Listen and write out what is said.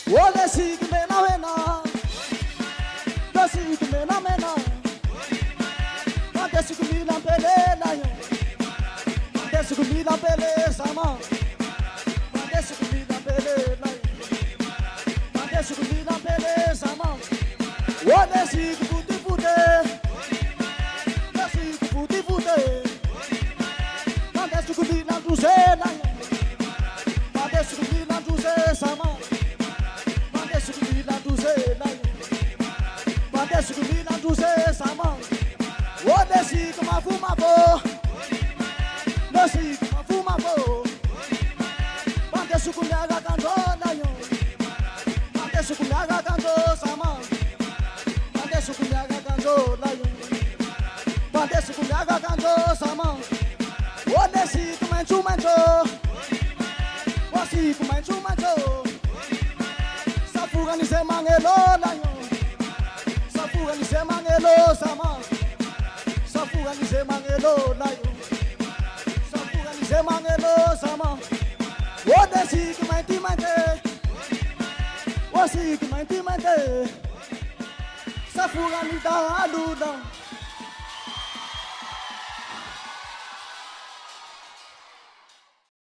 Ole si mena mena, do si mena mena, ante si kumila pele na yo, ante si kumila pele sama, ante si kumila pele na yo, ante si kumila pele sama. Ole si puti puti, do si puti puti, ante si kumila tuze na yo, ante si kumila tuze sama. Sukulina tuze sama, ode si kuma fuma bo, no si kuma fuma bo. Bande sukulyaga kanto na yo, bande sukulyaga kanto sama, bande sukulyaga kanto na yo, bande sukulyaga kanto sama. Ode si kuma chumancho, wasi kuma chumancho. Safuga ni se mangelo na yo. Safuga ni se mangelo sama, safuga ni se mangelo na yo, safuga ni se mangelo sama. Ode si kumaiti mante, wasi kumaiti mante. Safuga ni da aluda.